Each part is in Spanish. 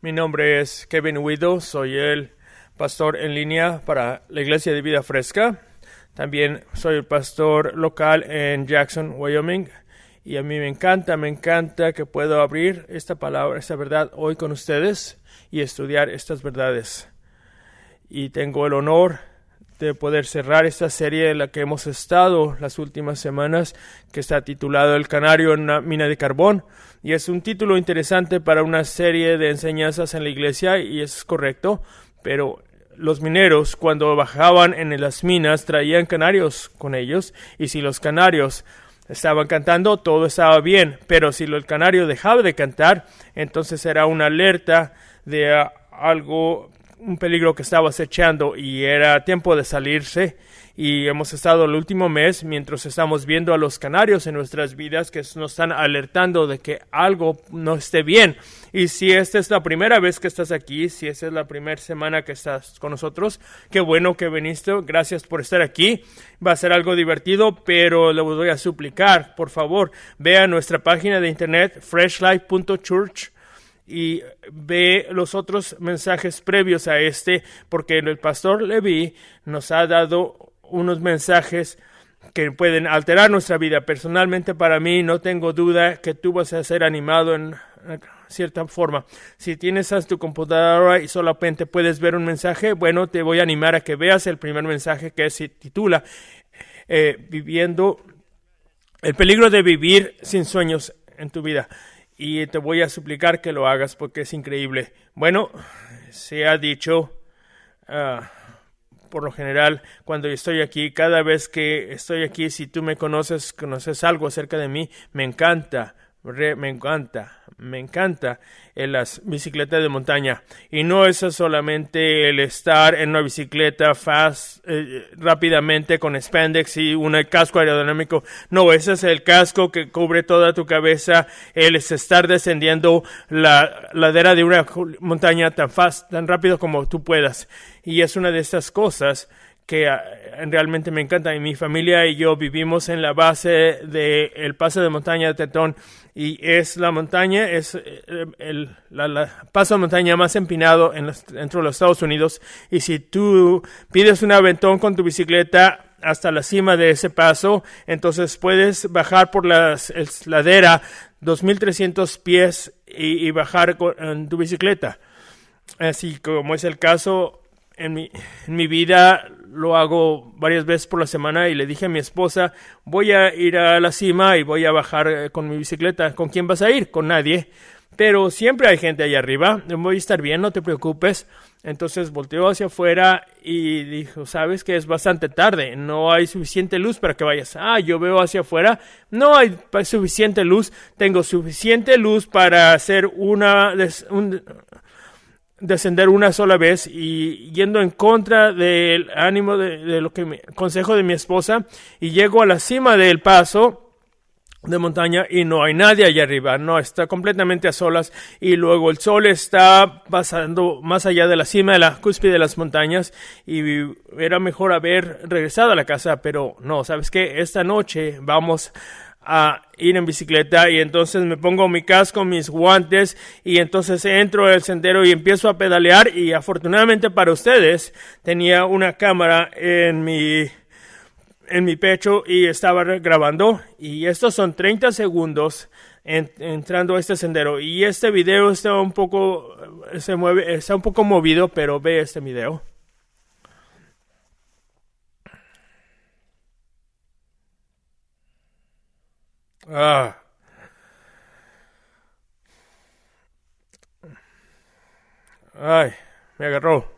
Mi nombre es Kevin Huido, soy el pastor en línea para la Iglesia de Vida Fresca. También soy el pastor local en Jackson, Wyoming. Y a mí me encanta que puedo abrir esta palabra, esta verdad hoy con ustedes y estudiar estas verdades. Y tengo el honor de poder cerrar esta serie en la que hemos estado las últimas semanas, que está titulado El canario en una mina de carbón. Y es un título interesante para una serie de enseñanzas en la iglesia, y es correcto, pero los mineros, cuando bajaban en las minas, traían canarios con ellos, y si los canarios estaban cantando, todo estaba bien, pero si el canario dejaba de cantar, entonces era una alerta de algo, un peligro que estaba acechando, y era tiempo de salirse. Y hemos estado el último mes, mientras estamos viendo a los canarios en nuestras vidas, que nos están alertando de que algo no esté bien. Y si esta es la primera vez que estás aquí, si esta es la primera semana que estás con nosotros, qué bueno que viniste, gracias por estar aquí. Va a ser algo divertido, pero le voy a suplicar, por favor, vea nuestra página de internet, freshlife.church, y ve los otros mensajes previos a este, porque el pastor Levi nos ha dado unos mensajes que pueden alterar nuestra vida. Personalmente, para mí, no tengo duda que tú vas a ser animado en cierta forma. Si tienes a tu computadora y solamente puedes ver un mensaje, bueno, te voy a animar a que veas el primer mensaje, que se titula Viviendo el peligro de vivir sin sueños en tu vida. Y te voy a suplicar que lo hagas porque es increíble. Bueno, se ha dicho, por lo general, cuando estoy aquí, cada vez que estoy aquí, si tú me conoces algo acerca de mí, me encanta en las bicicletas de montaña. Y no es solamente el estar en una bicicleta rápidamente con spandex y un casco aerodinámico. No, ese es el casco que cubre toda tu cabeza. El es estar descendiendo la ladera de una montaña tan rápido como tú puedas. Y es una de estas cosas que realmente me encanta. Y mi familia y yo vivimos en la base del paso de montaña de Tetón, y es la montaña, es el paso de montaña más empinado dentro de los Estados Unidos. Y si tú pides un aventón con tu bicicleta hasta la cima de ese paso, entonces puedes bajar por la ladera 2,300 pies y bajar en tu bicicleta. Así como es el caso en mi vida, lo hago varias veces por la semana, y le dije a mi esposa, voy a ir a la cima y voy a bajar con mi bicicleta. ¿Con quién vas a ir? Con nadie. Pero siempre hay gente allá arriba. Voy a estar bien, no te preocupes. Entonces volteó hacia afuera y dijo, ¿sabes que es bastante tarde? No hay suficiente luz para que vayas. Yo veo hacia afuera. No hay suficiente luz. Tengo suficiente luz para hacer descender una sola vez, y yendo en contra del ánimo de lo que consejo de mi esposa, y llego a la cima del paso de montaña y no hay nadie allá arriba, no, está completamente a solas, y luego el sol está pasando más allá de la cima de la cúspide de las montañas, y era mejor haber regresado a la casa, pero no, ¿sabes qué? Esta noche vamos a ir en bicicleta, y entonces me pongo mi casco, mis guantes, y entonces entro al sendero y empiezo a pedalear. Y afortunadamente para ustedes tenía una cámara en mi pecho y estaba grabando, y estos son 30 segundos entrando a este sendero, y este video está un poco movido, pero ve este video. Ay, me agarró.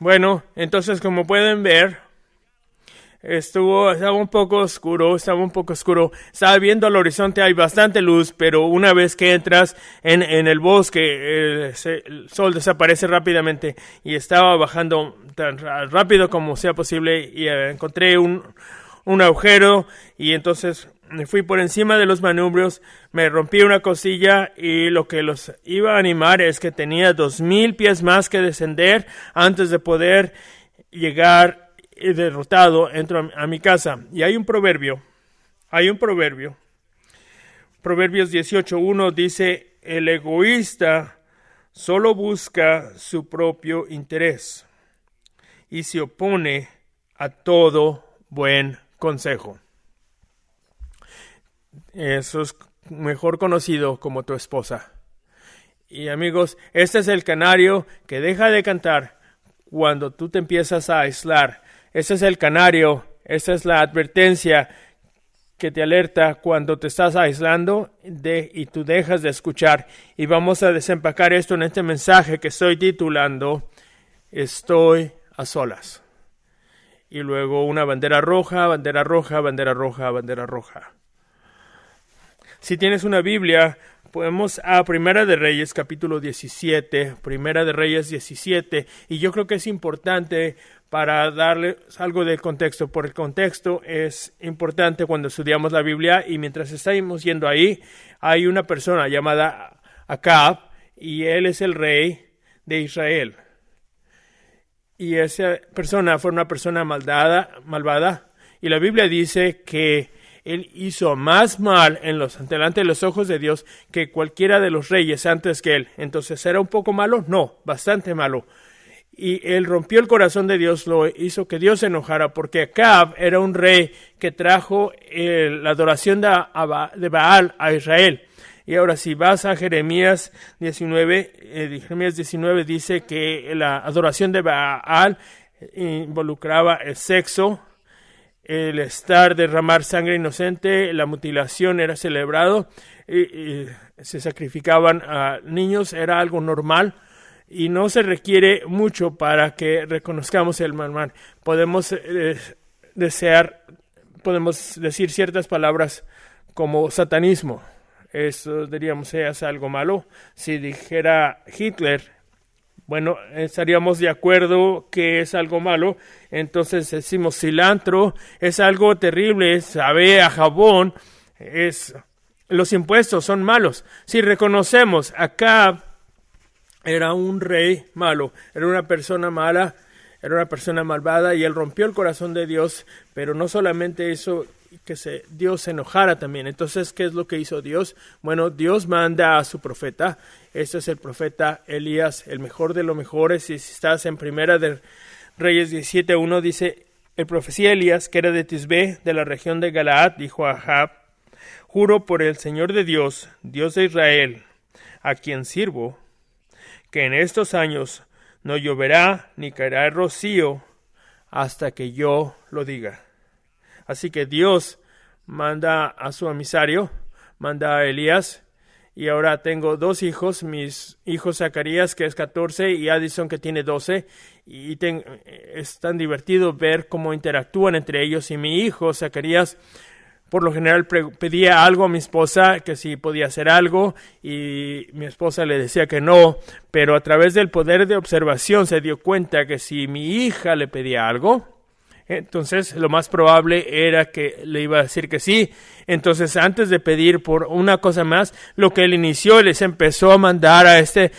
Bueno, entonces, como pueden ver, estaba un poco oscuro. Estaba viendo al horizonte, hay bastante luz, pero una vez que entras en el bosque, el sol desaparece rápidamente, y estaba bajando tan rápido como sea posible, y encontré un agujero, y entonces me fui por encima de los manubrios, me rompí una costilla, y lo que los iba a animar es que tenía 2,000 pies más que descender antes de poder llegar derrotado, entro a mi casa. Y hay un proverbio. Proverbios 18:1 dice, el egoísta solo busca su propio interés y se opone a todo buen consejo. Eso es mejor conocido como tu esposa. Y amigos, este es el canario que deja de cantar cuando tú te empiezas a aislar. Este es el canario, esta es la advertencia que te alerta cuando te estás aislando y tú dejas de escuchar. Y vamos a desempacar esto en este mensaje que estoy titulando Estoy a solas. Y luego una bandera roja, bandera roja, bandera roja, bandera roja. Si tienes una Biblia, podemos a Primera de Reyes, capítulo 17, Primera de Reyes 17, y yo creo que es importante para darle algo de contexto, porque el contexto es importante cuando estudiamos la Biblia, y mientras estamos yendo ahí, hay una persona llamada Acab, y él es el rey de Israel. Y esa persona fue una persona malvada, y la Biblia dice que él hizo más mal delante de los ojos de Dios que cualquiera de los reyes antes que él. Entonces, ¿era un poco malo? No, bastante malo. Y él rompió el corazón de Dios, lo hizo que Dios se enojara, porque Acab era un rey que trajo la adoración de Baal a Israel. Y ahora si vas a Jeremías 19 dice que la adoración de Baal involucraba el sexo, el derramar sangre inocente, la mutilación era celebrado, y se sacrificaban a niños, era algo normal. Y no se requiere mucho para que reconozcamos el mal. Podemos decir ciertas palabras como satanismo. Eso diríamos es algo malo. Si dijera Hitler, bueno, estaríamos de acuerdo que es algo malo. Entonces decimos cilantro, es algo terrible, sabe a jabón, los impuestos son malos. Si reconocemos acá, era un rey malo, era una persona mala, era una persona malvada, y él rompió el corazón de Dios, pero no solamente eso, que Dios se enojara también. Entonces, ¿qué es lo que hizo Dios? Bueno, Dios manda a su profeta. Este es el profeta Elías, el mejor de los mejores. Y si estás en Primera de Reyes 17:1, dice, el profecía Elías, que era de Tisbe, de la región de Galaad, dijo a Ahab, juro por el Señor de Dios, Dios de Israel, a quien sirvo, que en estos años no lloverá ni caerá rocío hasta que yo lo diga. Así que Dios manda a su emisario, manda a Elías, y ahora tengo dos hijos, mis hijos Zacarías, que es 14, y Addison, que tiene 12, y es tan divertido ver cómo interactúan entre ellos. Y mi hijo Zacarías, por lo general, pedía algo a mi esposa, que si podía hacer algo, y mi esposa le decía que no, pero a través del poder de observación se dio cuenta que si mi hija le pedía algo, entonces lo más probable era que le iba a decir que sí. Entonces, antes de pedir por una cosa más, lo que él inició, les empezó a mandar a este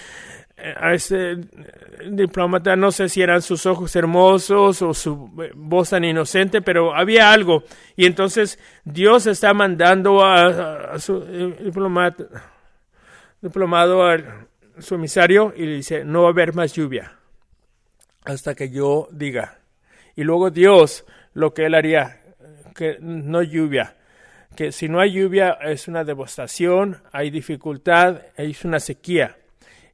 diplomata, no sé si eran sus ojos hermosos o su voz tan inocente, pero había algo. Y entonces Dios está mandando a su diplomado, a su emisario, y le dice, no va a haber más lluvia hasta que yo diga. Y luego Dios, lo que él haría, que no lluvia, que si no hay lluvia es una devastación, hay dificultad, es una sequía.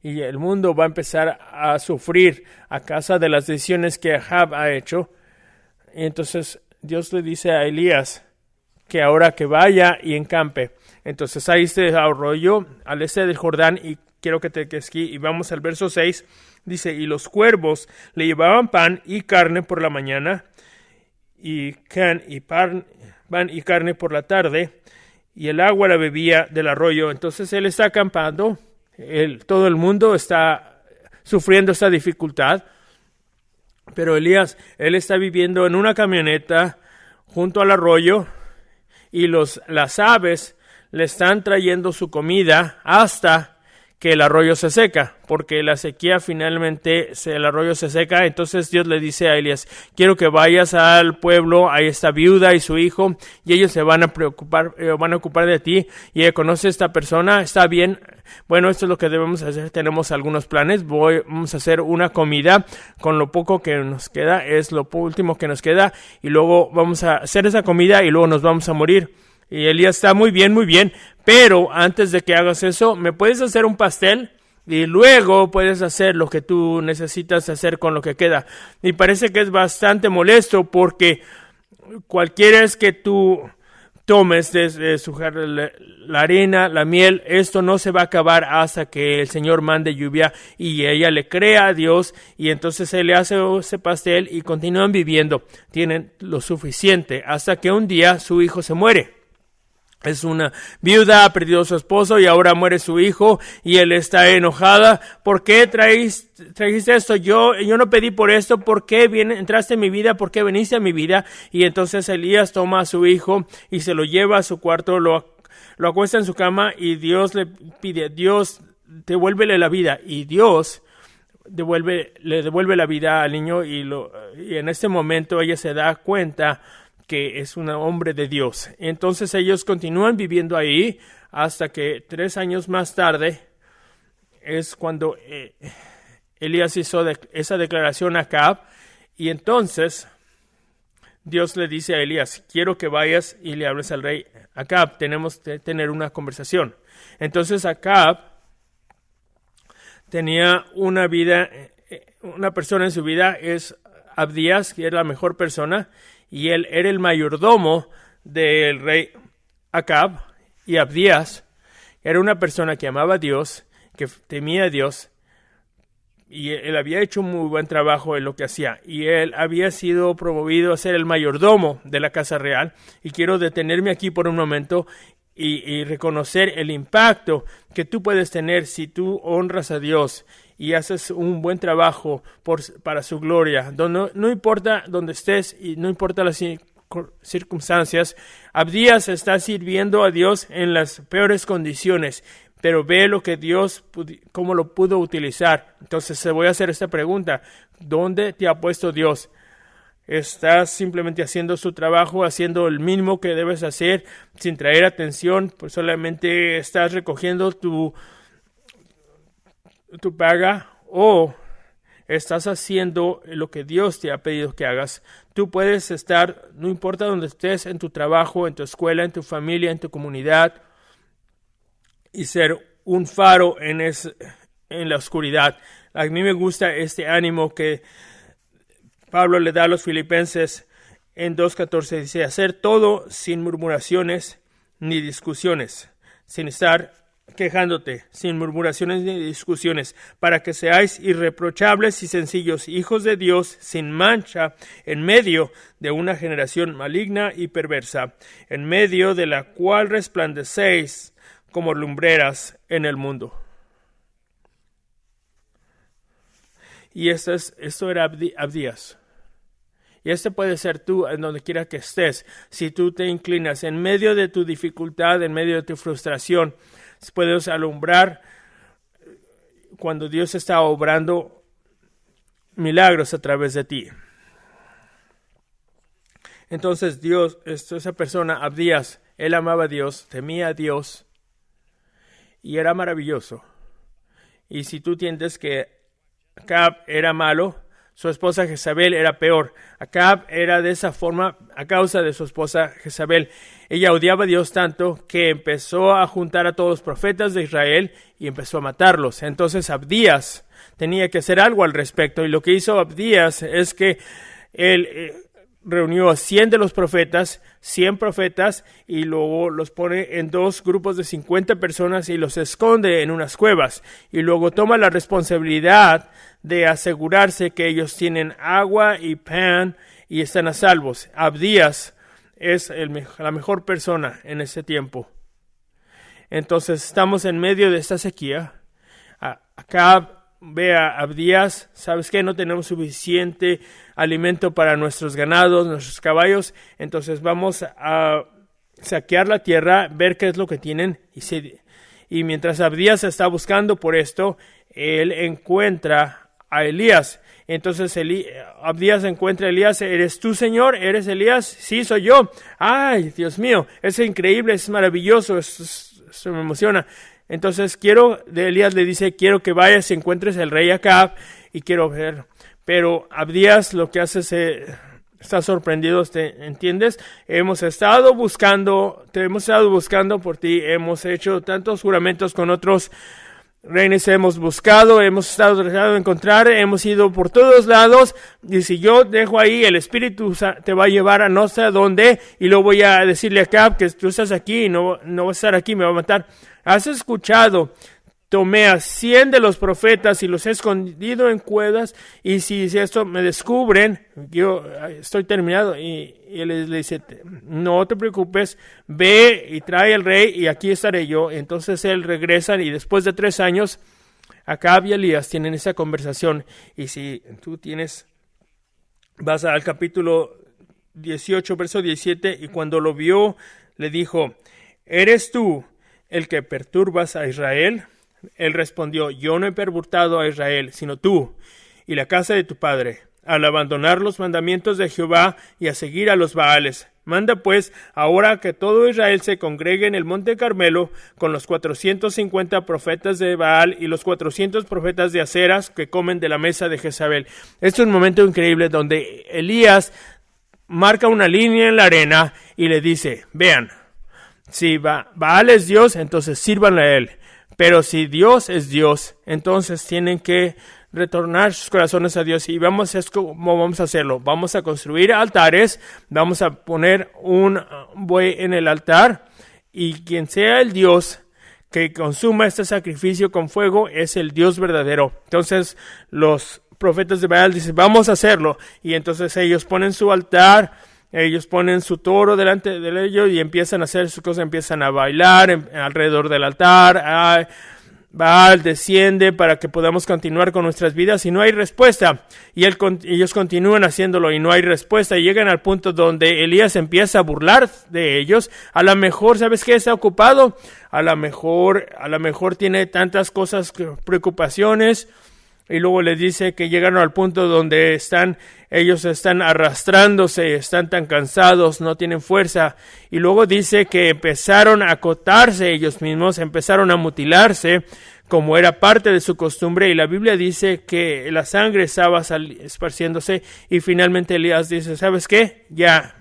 Y el mundo va a empezar a sufrir a causa de las decisiones que Ahab ha hecho. Y entonces Dios le dice a Elías que ahora que vaya y encampe. Entonces hay este arroyo al este del Jordán, y quiero que te quedes aquí y vamos al verso 6. Dice, y los cuervos le llevaban pan y carne por la mañana, y pan y carne por la tarde, y el agua la bebía del arroyo. Entonces él está acampando, todo el mundo está sufriendo esta dificultad, pero Elías, él está viviendo en una camioneta junto al arroyo, y las aves le están trayendo su comida hasta que el arroyo se seca, porque la sequía finalmente, el arroyo se seca. Entonces Dios le dice a Elías, quiero que vayas al pueblo, a esta viuda y su hijo, y ellos se van a ocupar de ti, y ella conoce a esta persona, está bien, bueno, esto es lo que debemos hacer, tenemos algunos planes, vamos a hacer una comida con lo poco que nos queda, es lo último que nos queda, y luego vamos a hacer esa comida y luego nos vamos a morir. Y Elías está muy bien, pero antes de que hagas eso, ¿me puedes hacer un pastel? Y luego puedes hacer lo que tú necesitas hacer con lo que queda. Y parece que es bastante molesto porque cualquiera es que tú tomes de sujar la harina, la miel, esto no se va a acabar hasta que el Señor mande lluvia, y ella le crea a Dios, y entonces él le hace ese pastel y continúan viviendo. Tienen lo suficiente hasta que un día su hijo se muere. Es una viuda, ha perdido a su esposo y ahora muere su hijo, y él está enojada. ¿Por qué trajiste esto? Yo no pedí por esto. ¿Por qué entraste en mi vida? ¿Por qué viniste a mi vida? Y entonces Elías toma a su hijo y se lo lleva a su cuarto, lo acuesta en su cama, y Dios le pide, Dios, devuélvele la vida. Y Dios le devuelve la vida al niño, y en este momento ella se da cuenta que es un hombre de Dios. Entonces ellos continúan viviendo ahí hasta que 3 años más tarde es cuando Elías hizo esa declaración a Acab, y entonces Dios le dice a Elías, quiero que vayas y le hables al rey Acab, tenemos que tener una conversación. Entonces Acab tenía una persona en su vida, es Abdías, que era la mejor persona, y él era el mayordomo del rey Acab. Y Abdías era una persona que amaba a Dios, que temía a Dios, y él había hecho un muy buen trabajo en lo que hacía, y él había sido promovido a ser el mayordomo de la casa real. Y quiero detenerme aquí por un momento y reconocer el impacto que tú puedes tener si tú honras a Dios y haces un buen trabajo para su gloria. No importa dónde estés y no importa las circunstancias, Abdías está sirviendo a Dios en las peores condiciones, pero ve lo que Dios, cómo lo pudo utilizar. Entonces se voy a hacer esta pregunta, ¿dónde te ha puesto Dios? ¿Estás simplemente haciendo su trabajo, haciendo el mínimo que debes hacer sin traer atención? Pues solamente estás recogiendo tu paga, o estás haciendo lo que Dios te ha pedido que hagas. Tú puedes estar, no importa dónde estés, en tu trabajo, en tu escuela, en tu familia, en tu comunidad, y ser un faro en la oscuridad. A mí me gusta este ánimo que Pablo le da a los filipenses en 2:14. Dice, hacer todo sin murmuraciones ni discusiones, sin estar quejándote, sin murmuraciones ni discusiones, para que seáis irreprochables y sencillos, hijos de Dios, sin mancha, en medio de una generación maligna y perversa, en medio de la cual resplandecéis como lumbreras en el mundo. Y esto era Abdías. Y este puede ser tú en donde quiera que estés. Si tú te inclinas en medio de tu dificultad, en medio de tu frustración, puedes alumbrar cuando Dios está obrando milagros a través de ti. Entonces esa persona, Abdías, él amaba a Dios, temía a Dios y era maravilloso. Y si tú entiendes que Acab era malo, su esposa Jezabel era peor. Acab era de esa forma a causa de su esposa Jezabel. Ella odiaba a Dios tanto que empezó a juntar a todos los profetas de Israel y empezó a matarlos. Entonces Abdías tenía que hacer algo al respecto. Y lo que hizo Abdías es que él reunió a 100 de los profetas, 100 profetas, y luego los pone en 2 grupos de 50 personas y los esconde en unas cuevas. Y luego toma la responsabilidad de asegurarse que ellos tienen agua y pan y están a salvos. Abdías es la mejor persona en ese tiempo. Entonces estamos en medio de esta sequía. Acab ve a Abdías, ¿sabes qué? No tenemos suficiente alimento para nuestros ganados, nuestros caballos, entonces vamos a saquear la tierra, ver qué es lo que tienen, Y mientras Abdías está buscando por esto, él encuentra a Elías. Entonces Abdías encuentra a Elías. ¿Eres tú, Señor? ¿Eres Elías? Sí, soy yo. Ay, Dios mío, es increíble, es maravilloso, eso me emociona. Entonces Elías le dice, quiero que vayas y encuentres al rey Acab y quiero ver. Pero Abdías lo que hace está sorprendido, ¿entiendes? Te hemos estado buscando por ti, hemos hecho tantos juramentos con otros reyes, hemos buscado, hemos estado tratando de encontrar, hemos ido por todos lados, y si yo dejo ahí, el Espíritu te va a llevar a no sé a dónde, y luego voy a decirle a Acab que tú estás aquí y no vas a estar aquí, me va a matar. ¿Has escuchado? Tomé a 100 de los profetas y los he escondido en cuevas, y si esto me descubren, yo estoy terminado. Y él le dice, no te preocupes, ve y trae al rey y aquí estaré yo. Entonces él regresa y después de 3 años, Acab y Elías tienen esa conversación. Y si tú vas al capítulo 18, verso 17, y cuando lo vio, le dijo, ¿eres tú el que perturbas a Israel? Él respondió, yo no he pervertido a Israel, sino tú y la casa de tu padre, al abandonar los mandamientos de Jehová y a seguir a los Baales. Manda pues ahora que todo Israel se congregue en el monte Carmelo con los 450 profetas de Baal y los 400 profetas de Aceras que comen de la mesa de Jezabel. Este es un momento increíble donde Elías marca una línea en la arena y le dice, vean, si Baal es Dios, entonces sírvanle a él. Pero si Dios es Dios, entonces tienen que retornar sus corazones a Dios. Y ¿cómo vamos a hacerlo? Vamos a construir altares, vamos a poner un buey en el altar, y quien sea el Dios que consuma este sacrificio con fuego es el Dios verdadero. Entonces los profetas de Baal dicen, vamos a hacerlo. Y entonces ellos ponen su altar, ellos ponen su toro delante de ellos y empiezan a hacer sus cosas, empiezan a bailar alrededor del altar. Baal desciende para que podamos continuar con nuestras vidas y no hay respuesta. Y ellos continúan haciéndolo y no hay respuesta. Y llegan al punto donde Elías empieza a burlar de ellos. A lo mejor, ¿sabes qué? Está ocupado. A lo mejor tiene tantas cosas, preocupaciones. Y luego les dice que llegaron al punto donde ellos están arrastrándose, están tan cansados, no tienen fuerza. Y luego dice que empezaron a acotarse ellos mismos, empezaron a mutilarse, como era parte de su costumbre. Y la Biblia dice que la sangre estaba esparciéndose. Y finalmente Elías dice, ¿sabes qué? Ya.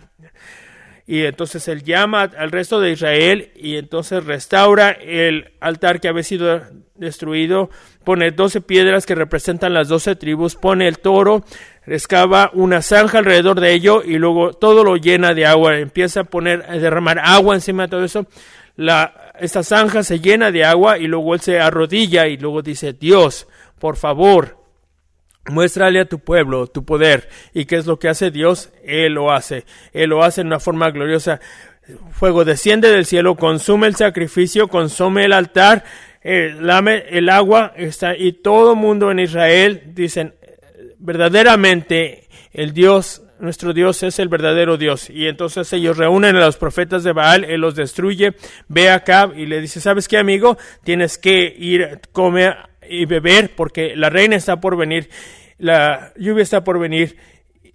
Y entonces él llama al resto de Israel y entonces restaura el altar que había sido destruido, pone 12 piedras que representan las 12 tribus, pone el toro, excava una zanja alrededor de ello y luego todo lo llena de agua, empieza a derramar agua encima de todo eso. Esta zanja se llena de agua y luego él se arrodilla y luego dice, Dios, por favor, muéstrale a tu pueblo tu poder. ¿Y qué es lo que hace Dios? Él lo hace en una forma gloriosa. Fuego desciende del cielo, consume el sacrificio, consume el altar, lame el agua, y todo mundo en Israel dicen, verdaderamente nuestro Dios es el verdadero Dios. Y entonces ellos reúnen a los profetas de Baal, él los destruye, ve a Acab y le dice, ¿sabes qué, amigo? Tienes que ir, comer y beber porque la reina está por venir, la lluvia está por venir.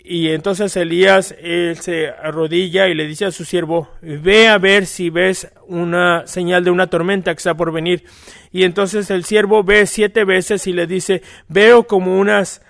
Y entonces Elías, él se arrodilla y le dice a su siervo, ve a ver si ves una señal de una tormenta que está por venir. Y entonces el siervo ve 7 veces y le dice, veo como unas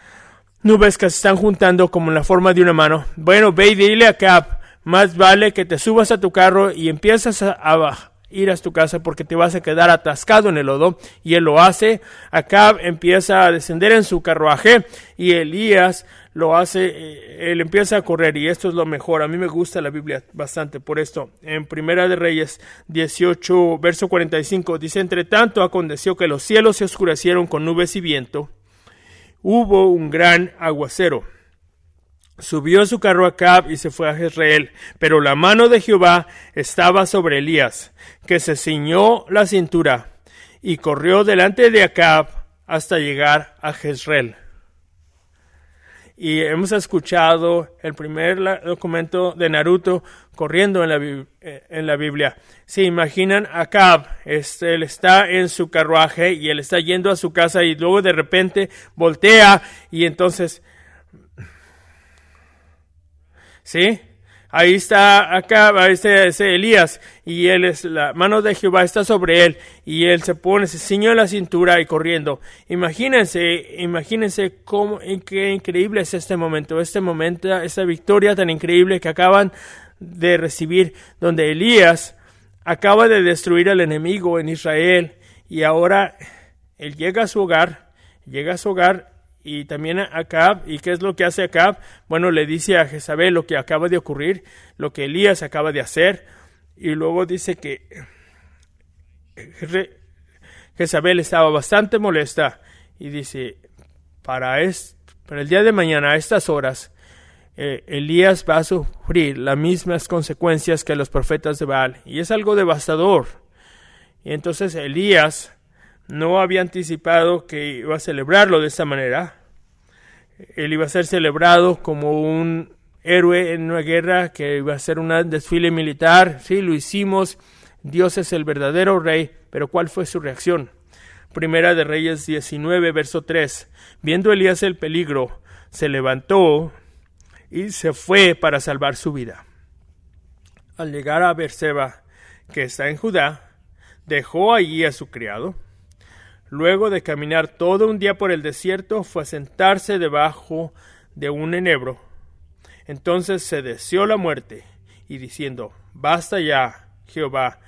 nubes que se están juntando como en la forma de una mano. Bueno, ve y dile a Acab, más vale que te subas a tu carro y empiezas a ir a tu casa porque te vas a quedar atascado en el lodo. Y él lo hace. Acab empieza a descender en su carruaje y Elías lo hace, él empieza a correr, y esto es lo mejor. A mí me gusta la Biblia bastante por esto. En Primera de Reyes 18, verso 45, dice, entre tanto aconteció que los cielos se oscurecieron con nubes y viento. Hubo un gran aguacero. Subió a su carro Acab y se fue a Jezreel, pero la mano de Jehová estaba sobre Elías, que se ciñó la cintura y corrió delante de Acab hasta llegar a Jezreel. Y hemos escuchado el primer documento de Naruto corriendo en la Biblia. Se imaginan a Acab, él está en su carruaje y él está yendo a su casa y luego de repente voltea y entonces, ¿sí? Ahí está Acab, ese Elías, y la mano de Jehová está sobre él, y él se ciñó la cintura y corriendo. Imagínense qué increíble es este momento, esta victoria tan increíble que acaban de recibir, donde Elías acaba de destruir al enemigo en Israel, y ahora él llega a su hogar, y también a Acab. ¿Y qué es lo que hace Acab? Bueno, le dice a Jezabel lo que acaba de ocurrir, lo que Elías acaba de hacer, y luego dice que Jezabel estaba bastante molesta y dice, para el día de mañana a estas horas Elías va a sufrir las mismas consecuencias que los profetas de Baal, y es algo devastador. Y entonces Elías no había anticipado que iba a celebrarlo de esta manera. Él iba a ser celebrado como un héroe en una guerra, que iba a ser un desfile militar. Sí, lo hicimos. Dios es el verdadero rey. Pero ¿cuál fue su reacción? Primera de Reyes 19, verso 3. Viendo Elías el peligro, se levantó y se fue para salvar su vida. Al llegar a Beerseba, que está en Judá, dejó allí a su criado. Luego de caminar todo un día por el desierto, fue a sentarse debajo de un enebro. Entonces se deseó la muerte, y diciendo, basta ya, Jehová,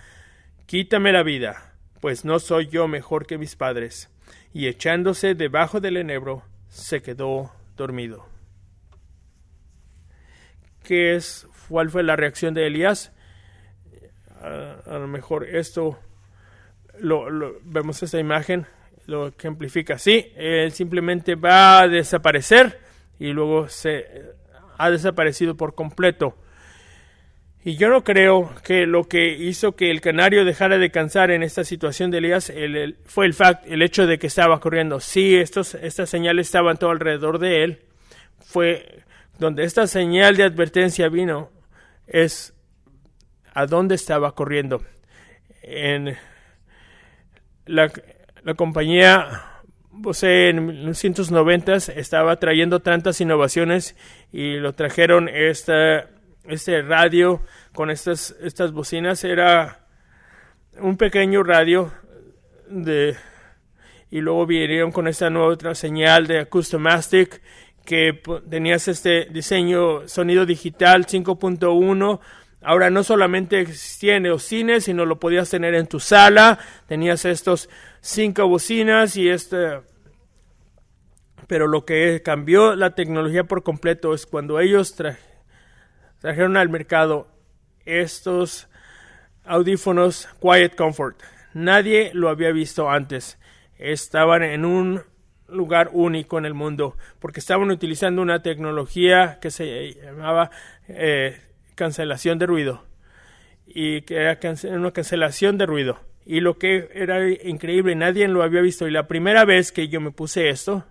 quítame la vida, pues no soy yo mejor que mis padres. Y echándose debajo del enebro, se quedó dormido. ¿Cuál fue la reacción de Elías? A lo mejor esto... vemos esta imagen, lo ejemplifica así. Él simplemente va a desaparecer y luego ha desaparecido por completo. Y yo no creo que lo que hizo que el canario dejara de cansar en esta situación de Elías fue el hecho de que estaba corriendo. Sí, estas señales estaban todo alrededor de él. Fue donde esta señal de advertencia vino, es a dónde estaba corriendo. En la compañía Bose en 1990 estaba trayendo tantas innovaciones y lo trajeron este radio con estas bocinas. Era un pequeño radio y luego vinieron con esta nueva otra señal de Acoustomastic, que tenías este diseño sonido digital 5.1. Ahora no solamente existía en los cines, sino lo podías tener en tu sala. Tenías estos 5 bocinas pero lo que cambió la tecnología por completo es cuando ellos trajeron al mercado estos audífonos Quiet Comfort. Nadie lo había visto antes. Estaban en un lugar único en el mundo porque estaban utilizando una tecnología que se llamaba cancelación de ruido, y que era una cancelación de ruido, y lo que era increíble, nadie lo había visto. Y la primera vez que yo me puse esto,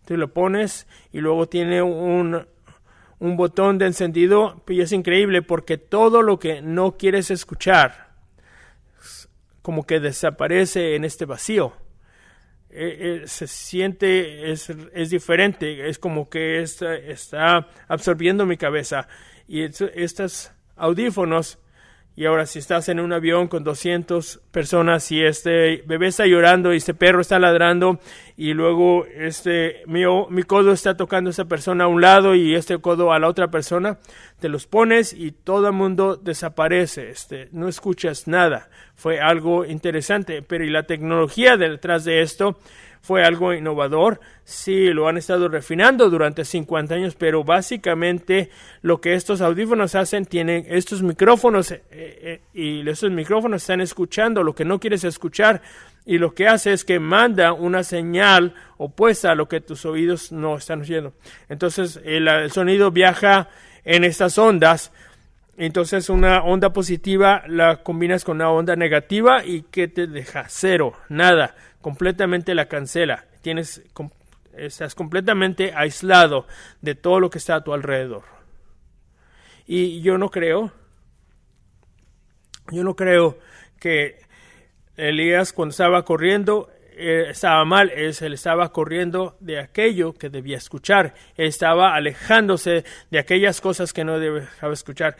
tú lo pones y luego tiene un botón de encendido, y es increíble porque todo lo que no quieres escuchar como que desaparece en este vacío. Se siente, es diferente, es como que está absorbiendo mi cabeza. Y estos audífonos, y ahora si estás en un avión con 200 personas y este bebé está llorando y este perro está ladrando y luego mi codo está tocando a esa persona a un lado y este codo a la otra persona, te los pones y todo el mundo desaparece, no escuchas nada. Fue algo interesante, pero y la tecnología detrás de esto fue algo innovador. Sí, lo han estado refinando durante 50 años, pero básicamente lo que estos audífonos hacen, tienen estos micrófonos y esos micrófonos están escuchando lo que no quieres escuchar, y lo que hace es que manda una señal opuesta a lo que tus oídos no están oyendo. Entonces el sonido viaja en estas ondas. Entonces una onda positiva la combinas con una onda negativa y que te deja cero, nada, completamente la cancela. Estás completamente aislado de todo lo que está a tu alrededor. Y yo no creo que Elías, cuando estaba corriendo, estaba mal. Él estaba corriendo de aquello que debía escuchar. Él estaba alejándose de aquellas cosas que no debía escuchar.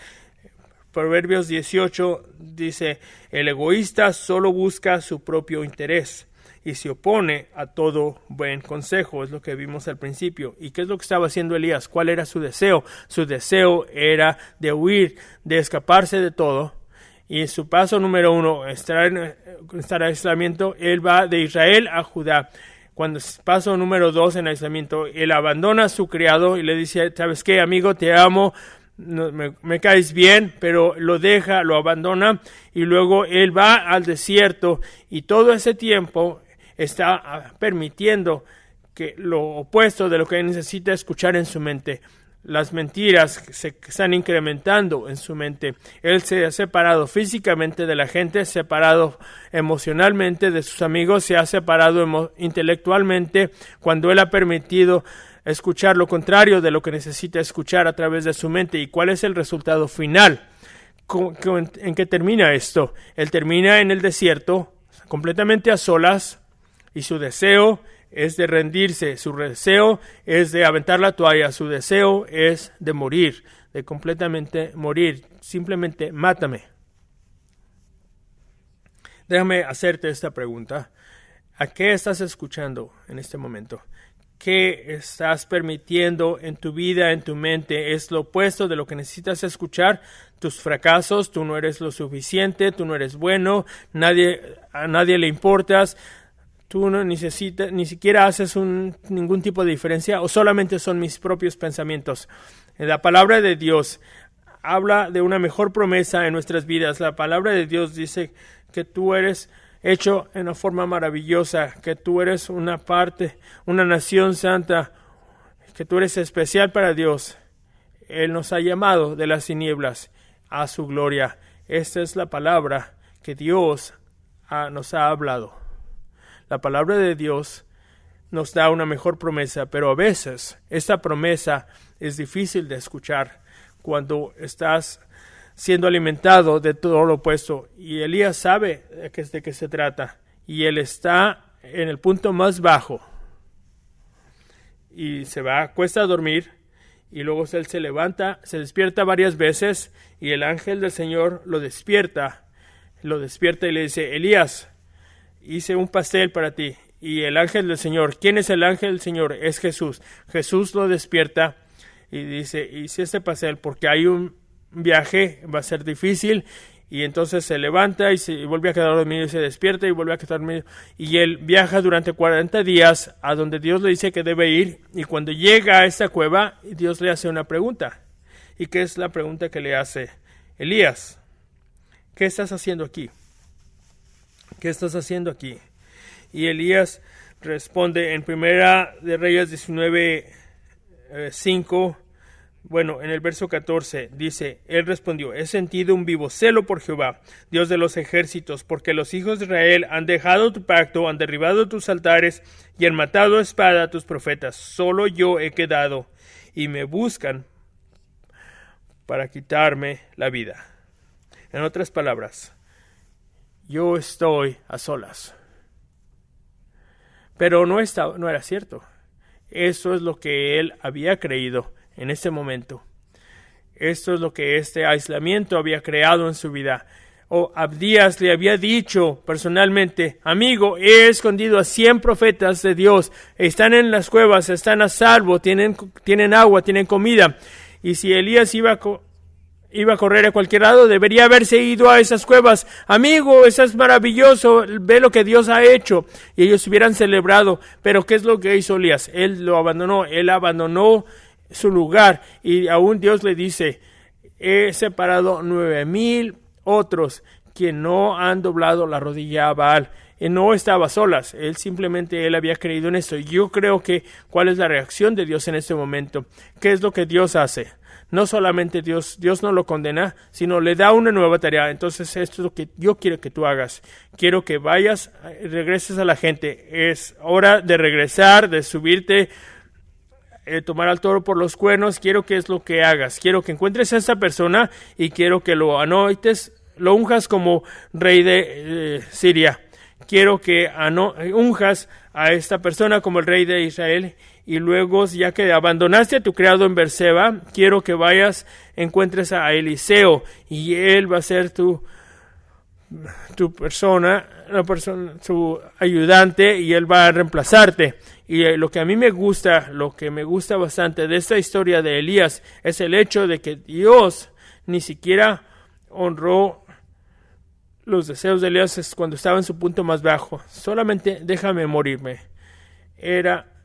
Proverbios 18 dice: el egoísta solo busca su propio interés y se opone a todo buen consejo. Es lo que vimos al principio. ¿Y qué es lo que estaba haciendo Elías? ¿Cuál era su deseo? Su deseo era de huir, de escaparse de todo. Y su paso número 1, estar en aislamiento, él va de Israel a Judá. Cuando paso número 2 en aislamiento, él abandona a su criado y le dice: ¿sabes qué, amigo? Te amo, me caes bien, pero lo deja, lo abandona, y luego él va al desierto, y todo ese tiempo está permitiendo que lo opuesto de lo que necesita escuchar en su mente. Las mentiras se están incrementando en su mente. Él se ha separado físicamente de la gente, separado emocionalmente de sus amigos, se ha separado intelectualmente cuando él ha permitido escuchar lo contrario de lo que necesita escuchar a través de su mente. ¿Y cuál es el resultado final? ¿En qué termina esto? Él termina en el desierto, completamente a solas, y su deseo es de rendirse, su deseo es de aventar la toalla, su deseo es de morir, de completamente morir. Simplemente mátame. Déjame hacerte esta pregunta. ¿A qué estás escuchando en este momento? ¿Qué estás permitiendo en tu vida, en tu mente? ¿Es lo opuesto de lo que necesitas escuchar? Tus fracasos, tú no eres lo suficiente, tú no eres bueno, a nadie le importas. Tú no necesitas, ni siquiera haces ningún tipo de diferencia, o solamente son mis propios pensamientos. La palabra de Dios habla de una mejor promesa en nuestras vidas. La palabra de Dios dice que tú eres hecho en una forma maravillosa, que tú eres una nación santa, que tú eres especial para Dios. Él nos ha llamado de las tinieblas a su gloria. Esta es la palabra que Dios nos ha hablado. La palabra de Dios nos da una mejor promesa, pero a veces esta promesa es difícil de escuchar cuando estás siendo alimentado de todo lo opuesto. Y Elías sabe de qué se trata, y él está en el punto más bajo y se acuesta a dormir, y luego él se levanta, se despierta varias veces, y el ángel del Señor lo despierta y le dice: Elías, hice un pastel para ti. Y el ángel del Señor, ¿quién es el ángel del Señor? Es Jesús. Jesús lo despierta y dice: hice este pastel porque hay un viaje, va a ser difícil. Y entonces se levanta y vuelve a quedar dormido, y se despierta y vuelve a quedar dormido. Y él viaja durante 40 días a donde Dios le dice que debe ir. Y cuando llega a esta cueva, Dios le hace una pregunta. ¿Y qué es la pregunta que le hace? Elías, ¿qué estás haciendo aquí? ¿Qué estás haciendo aquí? Y Elías responde en Primera de Reyes 19:5. Bueno, en el verso 14 dice: él respondió: he sentido un vivo celo por Jehová, Dios de los ejércitos, porque los hijos de Israel han dejado tu pacto, han derribado tus altares y han matado a espada a tus profetas. Solo yo he quedado y me buscan para quitarme la vida. En otras palabras, yo estoy a solas. Pero no era cierto. Eso es lo que él había creído en ese momento. Esto es lo que este aislamiento había creado en su vida. Abdías le había dicho personalmente: amigo, he escondido a 100 profetas de Dios. Están en las cuevas, están a salvo, tienen agua, tienen comida. Y si Elías iba a correr a cualquier lado, debería haberse ido a esas cuevas. Amigo, eso es maravilloso, ve lo que Dios ha hecho. Y ellos hubieran celebrado. Pero ¿qué es lo que hizo Elías? Él lo abandonó, él abandonó su lugar. Y aún Dios le dice: he separado 9,000 otros que no han doblado la rodilla a Baal. Él no estaba solas, él había creído en esto. Yo creo que ¿cuál es la reacción de Dios en este momento? ¿Qué es lo que Dios hace? no solamente Dios no lo condena, sino le da una nueva tarea. Entonces esto es lo que yo quiero que tú hagas. Quiero que vayas, regreses a la gente. Es hora de regresar, de subirte, tomar al toro por los cuernos. Quiero que es lo que hagas. Quiero que encuentres a esa persona y quiero que lo anointes, lo unjas como rey de Siria. Quiero que unjas a esta persona como el rey de Israel. Y luego, ya que abandonaste a tu criado en Berseba, quiero que vayas, encuentres a Eliseo, y él va a ser tu persona, su ayudante, y él va a reemplazarte. Y lo que a mí me gusta, lo que me gusta bastante de esta historia de Elías, es el hecho de que Dios ni siquiera honró los deseos de Elías cuando estaba en su punto más bajo. Solamente déjame morirme.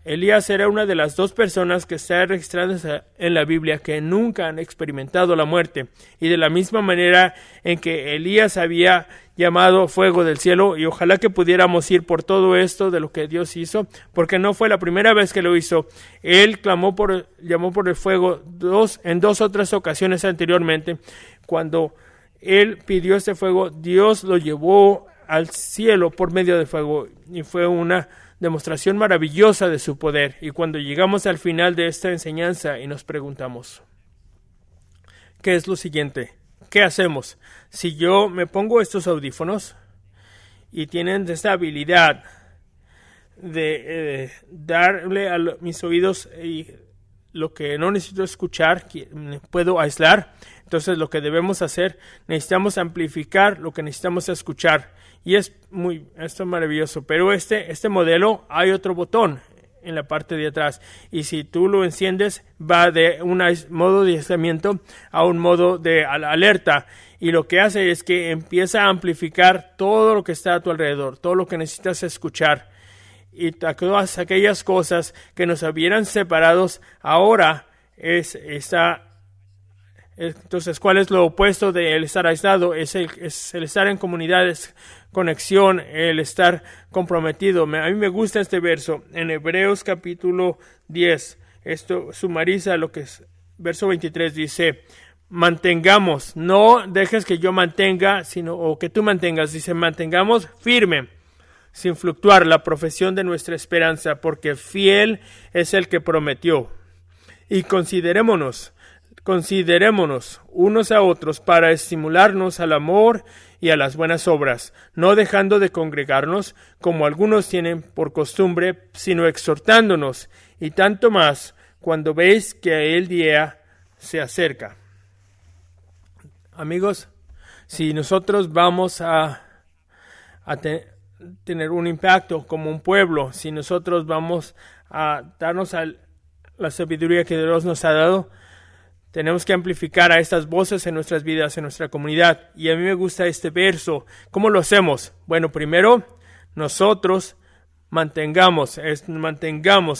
Elías era una de las 2 personas que están registradas en la Biblia que nunca han experimentado la muerte. Y de la misma manera en que Elías había llamado fuego del cielo, y ojalá que pudiéramos ir por todo esto de lo que Dios hizo, porque no fue la primera vez que lo hizo. Él llamó por el fuego en 2 otras ocasiones anteriormente. Cuando él pidió este fuego, Dios lo llevó al cielo por medio del fuego, y fue una demostración maravillosa de su poder. Y cuando llegamos al final de esta enseñanza y nos preguntamos, ¿qué es lo siguiente? ¿Qué hacemos? Si yo me pongo estos audífonos y tienen esta habilidad de darle a mis oídos y lo que no necesito escuchar, puedo aislar. Entonces lo que debemos hacer, necesitamos amplificar lo que necesitamos escuchar. Y esto es maravilloso. Pero este modelo, hay otro botón en la parte de atrás. Y si tú lo enciendes, va de un modo de aislamiento a un modo de alerta. Y lo que hace es que empieza a amplificar todo lo que está a tu alrededor, todo lo que necesitas escuchar. Y todas aquellas cosas que nos hubieran separados, ahora está. Entonces, ¿cuál es lo opuesto de el estar aislado? Es el estar en comunidades, conexión, el estar comprometido. A mí me gusta este verso en Hebreos capítulo 10. Esto sumariza lo que es. Verso 23 dice, mantengamos, no dejes que yo mantenga, o que tú mantengas. Dice, mantengamos firme, sin fluctuar, la profesión de nuestra esperanza, porque fiel es el que prometió. Y considerémonos unos a otros para estimularnos al amor y a las buenas obras, no dejando de congregarnos como algunos tienen por costumbre, sino exhortándonos, y tanto más cuando veis que el día se acerca. Amigos, si nosotros vamos a tener un impacto como un pueblo, si nosotros vamos a darnos la sabiduría que Dios nos ha dado, tenemos que amplificar a estas voces en nuestras vidas, en nuestra comunidad. Y a mí me gusta este verso. ¿Cómo lo hacemos? Bueno, primero, nosotros mantengamos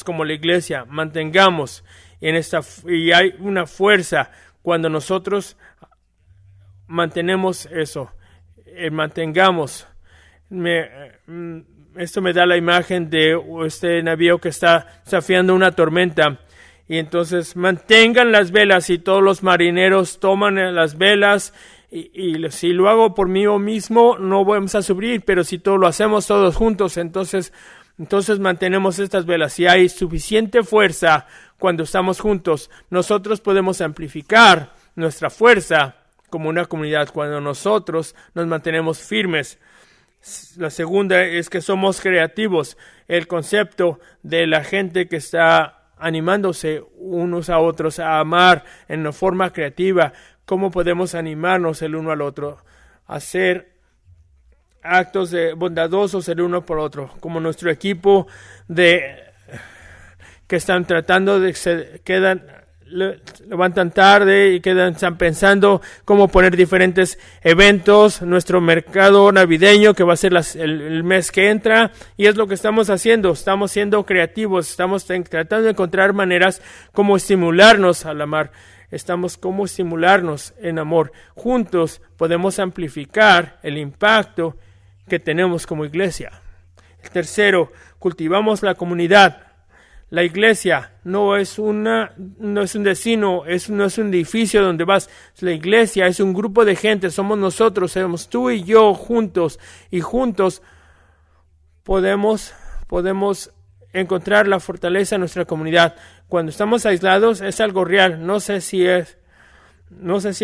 como la iglesia, mantengamos y hay una fuerza cuando nosotros mantenemos eso, mantengamos. Esto me da la imagen de este navío que está desafiando una tormenta. Y entonces mantengan las velas, y todos los marineros toman las velas, y si lo hago por mí mismo no vamos a subir, pero si todo lo hacemos todos juntos, entonces mantenemos estas velas. Si hay suficiente fuerza cuando estamos juntos, nosotros podemos amplificar nuestra fuerza como una comunidad cuando nosotros nos mantenemos firmes. La segunda es que somos creativos. El concepto de la gente que está animándose unos a otros a amar en una forma creativa. ¿Cómo podemos animarnos el uno al otro? Hacer actos bondadosos el uno por otro. Como nuestro equipo que están tratando levantan tarde y están pensando cómo poner diferentes eventos, nuestro mercado navideño que va a ser el mes que entra, y es lo que estamos haciendo. Estamos siendo creativos, estamos tratando de encontrar maneras como estimularnos al amar, como estimularnos en amor. Juntos podemos amplificar el impacto que tenemos como iglesia. El tercero, cultivamos la comunidad. La iglesia no es un destino, no es un edificio donde vas. La iglesia es un grupo de gente, somos nosotros, somos tú y yo juntos, y juntos podemos encontrar la fortaleza en nuestra comunidad. Cuando estamos aislados es algo real. No sé si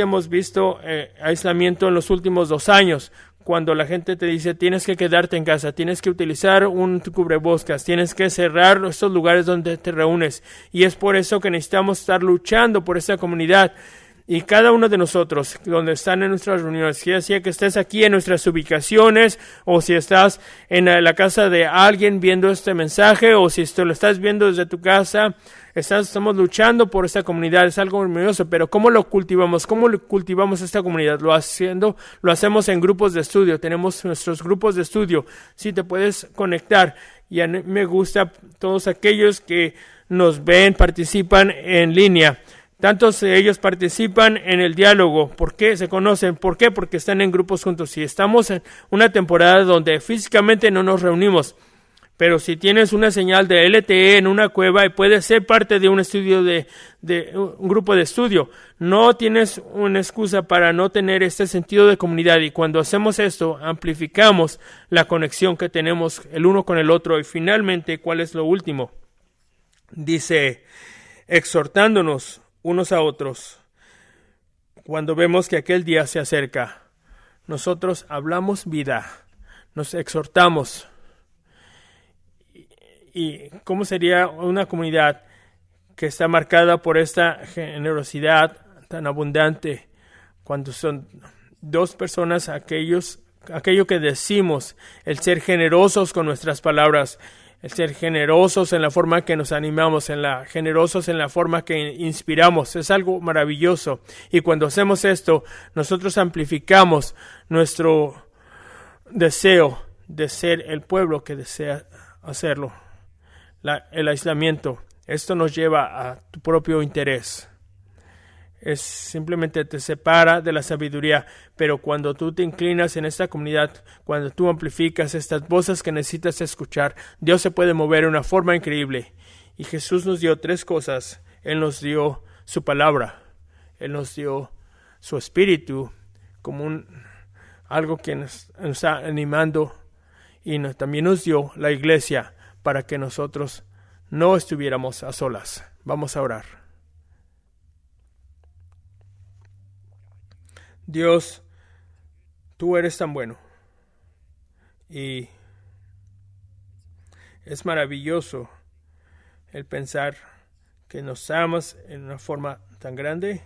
hemos visto aislamiento en los últimos 2 años. Cuando la gente te dice tienes que quedarte en casa, tienes que utilizar un cubrebocas, tienes que cerrar estos lugares donde te reúnes. Y es por eso que necesitamos estar luchando por esta comunidad. Y cada uno de nosotros, donde están en nuestras reuniones, ya sea que estés aquí en nuestras ubicaciones, o si estás en la casa de alguien viendo este mensaje, o si lo estás viendo desde tu casa, estamos luchando por esta comunidad. Es algo maravilloso, pero ¿cómo lo cultivamos? ¿Cómo cultivamos esta comunidad? Lo hacemos en grupos de estudio. Tenemos nuestros grupos de estudio. Si te puedes conectar. Y a mí me gusta todos aquellos que nos ven, participan en línea. Tantos de ellos participan en el diálogo. ¿Por qué? Se conocen. ¿Por qué? Porque están en grupos juntos. Si estamos en una temporada donde físicamente no nos reunimos, pero si tienes una señal de LTE en una cueva y puedes ser parte de un estudio de un grupo de estudio, no tienes una excusa para no tener este sentido de comunidad. Y cuando hacemos esto, amplificamos la conexión que tenemos el uno con el otro. Y finalmente, ¿cuál es lo último? Dice, exhortándonos unos a otros, cuando vemos que aquel día se acerca. Nosotros hablamos vida, nos exhortamos. ¿Y cómo sería una comunidad que está marcada por esta generosidad tan abundante? Cuando son 2 personas, aquello que decimos, el ser generosos con nuestras palabras, el ser generosos en la forma que nos animamos, generosos en la forma que inspiramos, es algo maravilloso. Y cuando hacemos esto, nosotros amplificamos nuestro deseo de ser el pueblo que desea hacerlo. El aislamiento, esto nos lleva a tu propio interés. Simplemente te separa de la sabiduría, pero cuando tú te inclinas en esta comunidad, cuando tú amplificas estas voces que necesitas escuchar, Dios se puede mover de una forma increíble. Y Jesús nos dio 3 cosas. Él nos dio su palabra, Él nos dio su espíritu como algo que nos está animando, y también nos dio la iglesia para que nosotros no estuviéramos a solas. Vamos a orar. Dios, tú eres tan bueno, y es maravilloso el pensar que nos amas en una forma tan grande,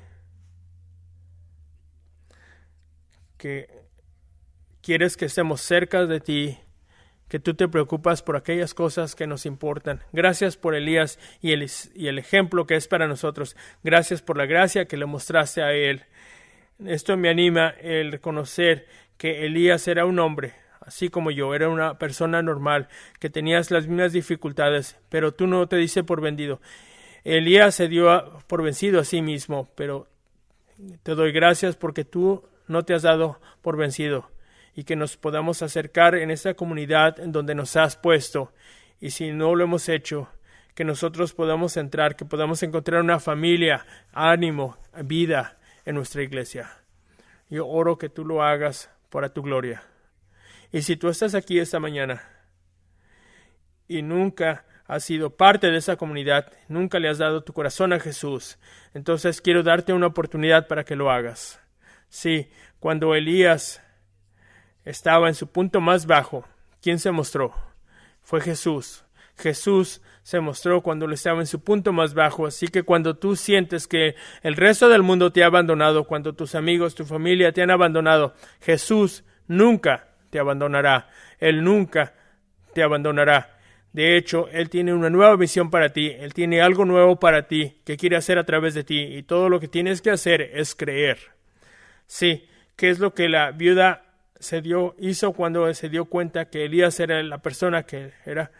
que quieres que estemos cerca de ti, que tú te preocupas por aquellas cosas que nos importan. Gracias por Elías y el ejemplo que es para nosotros. Gracias por la gracia que le mostraste a él. Esto me anima el reconocer que Elías era un hombre, así como yo, era una persona normal, que tenías las mismas dificultades, pero tú no te diste por vencido. Elías se dio por vencido a sí mismo, pero te doy gracias porque tú no te has dado por vencido, y que nos podamos acercar en esta comunidad en donde nos has puesto, y si no lo hemos hecho, que nosotros podamos entrar, que podamos encontrar una familia, ánimo, vida en nuestra iglesia. Yo oro que tú lo hagas para tu gloria. Y si tú estás aquí esta mañana y nunca has sido parte de esa comunidad, nunca le has dado tu corazón a Jesús, entonces quiero darte una oportunidad para que lo hagas. Sí, cuando Elías estaba en su punto más bajo, ¿quién se mostró? Fue Jesús. Jesús se mostró cuando él estaba en su punto más bajo. Así que cuando tú sientes que el resto del mundo te ha abandonado, cuando tus amigos, tu familia te han abandonado, Jesús nunca te abandonará. Él nunca te abandonará. De hecho, Él tiene una nueva misión para ti. Él tiene algo nuevo para ti que quiere hacer a través de ti. Y todo lo que tienes que hacer es creer. Sí, ¿qué es lo que la viuda hizo cuando se dio cuenta que Elías era la persona que era?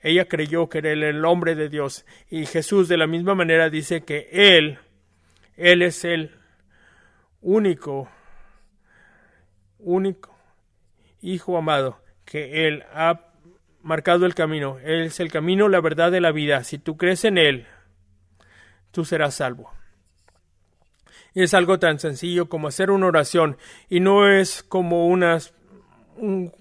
Ella creyó que era el hombre de Dios. Y Jesús de la misma manera dice que Él es el único Hijo amado que Él ha marcado el camino. Él es el camino, la verdad de la vida. Si tú crees en Él, tú serás salvo. Y es algo tan sencillo como hacer una oración. Y no es como un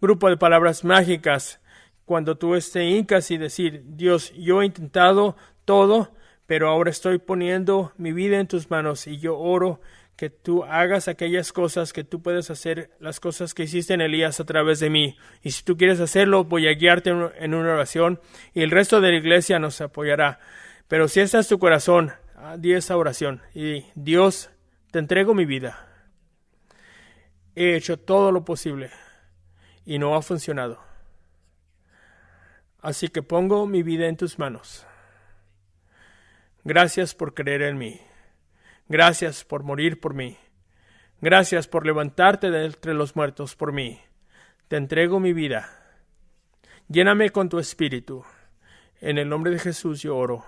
grupo de palabras mágicas. Cuando tú te hincas y decir, Dios, yo he intentado todo, pero ahora estoy poniendo mi vida en tus manos y yo oro que tú hagas aquellas cosas que tú puedes hacer, las cosas que hiciste en Elías a través de mí. Y si tú quieres hacerlo, voy a guiarte en una oración y el resto de la iglesia nos apoyará. Pero si esta es tu corazón, di esa oración y Dios, te entrego mi vida. He hecho todo lo posible y no ha funcionado. Así que pongo mi vida en tus manos. Gracias por creer en mí. Gracias por morir por mí. Gracias por levantarte de entre los muertos por mí. Te entrego mi vida. Lléname con tu espíritu. En el nombre de Jesús yo oro.